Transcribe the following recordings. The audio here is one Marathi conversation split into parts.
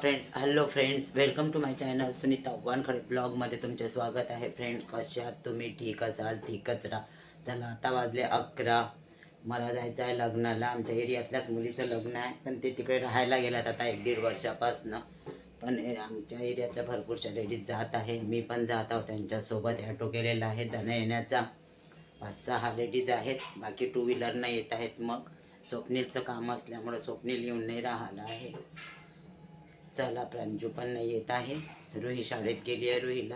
Friends, hello friends, welcome to my channel Sunita Wankhade ब्लॉगमध्ये तुमचे स्वागत आहे. फ्रेंड्स, कसे आहात तुम्ही? ठीक असाल? ठीकच राहा. चला, आता वाजले 11. मला जायचं आहे लग्नाला. आमच्या एरियातल्याच मुलीचं लग्न आहे, पण ते तिकडे राहायला गेल्यात आता 1-1.5 वर्षापासनं. पण आमच्या एरियातल्या भरपूरशा लेडीज जात आहे. मी पण जात आहोत त्यांच्यासोबत. ॲटो केलेला आहे जाण्या येण्याचा. 5-6 लेडीज आहेत, बाकी 2 व्हीलरनं येत आहेत. मग स्वप्नीलचं काम असल्यामुळे स्वप्नील येऊन नाही राहिला आहे. चला, प्रांजू पण नाही येत आहे. रुही शाळेत गेली आहे. रुहीला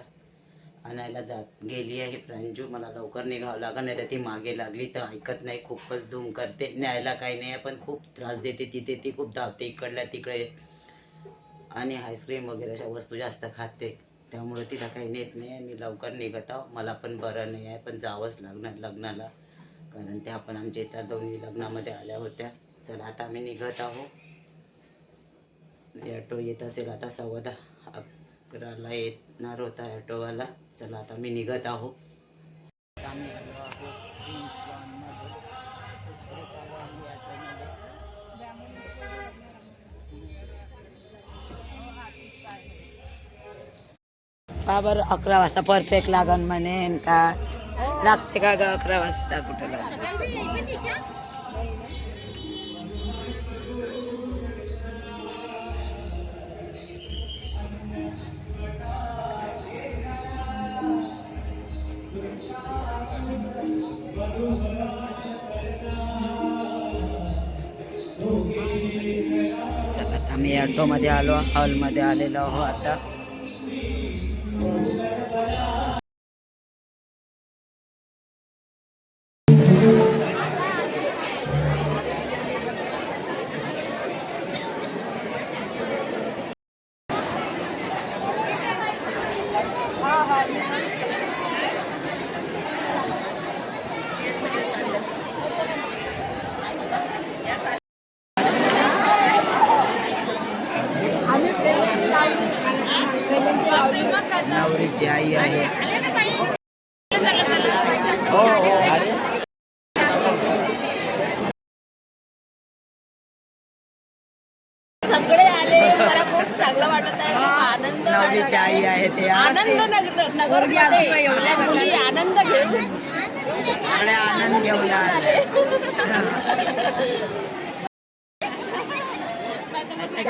आणायला गेली आहे प्रांजू. मला लवकर निघावं लागलं, नाही तर ती मागे लागली तर ऐकत नाही, खूपच धूम करते. न्यायला काही नाही आहे, पण खूप त्रास देते. तिथे ती खूप धावते इकडल्या तिकडे, आणि आईस्क्रीम वगैरे अशा वस्तू जास्त खाते. त्यामुळे तिला काही नेत नाही. आणि लवकर निघत आहो. मला पण बरं नाही आहे, पण जावंच लागणार लग्नाला, कारण त्या पण आमच्या इथं दोन्ही लग्नामध्ये आल्या होत्या. चला, आता आम्ही निघत आहोत. ॲटो येत असेल आता 10:15-11ला येणार होता ॲटोवाला. चला, आता मी निघत आहो. आम्ही आलो आहोत प्रिन्स लॉनमध्ये. पुढे चालू आम्ही ॲटोमध्ये. बरं 11 वाजता परफेक्ट लागन म्हणेन का? लागते का ग 11 वाजता? कुठं लागते? चला, आता आम्ही ॲटोमध्ये आलो, हॉलमध्ये आलेलो आहो आता. नवरीची आई आहे. हो हो, सगळे आले. मला खूप चांगलं वाटत आहे. आनंद, नवरीची आई आहे ते. आनंद नगर मुली आनंद घेऊन सगळे आनंद घेऊन आले.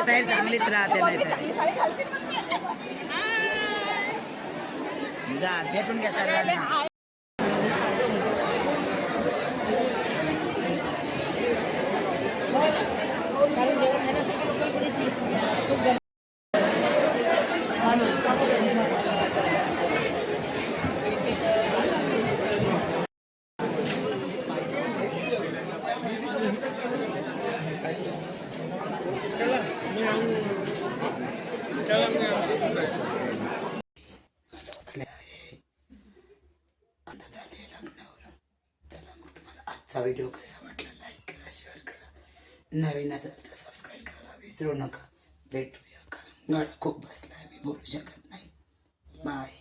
तयारी चांगलीच राहते. नाही जा, भेटून घ्या सर्वांना. चला, मग तुम्हाला आजचा व्हिडिओ कसा वाटला? लाईक करा, शेअर करा. नवीन असेल तर सबस्क्राईब करायला विसरू नका. भेटूया, कारण गळा खूप बसला आहे, मी बोलू शकत नाही. बाय.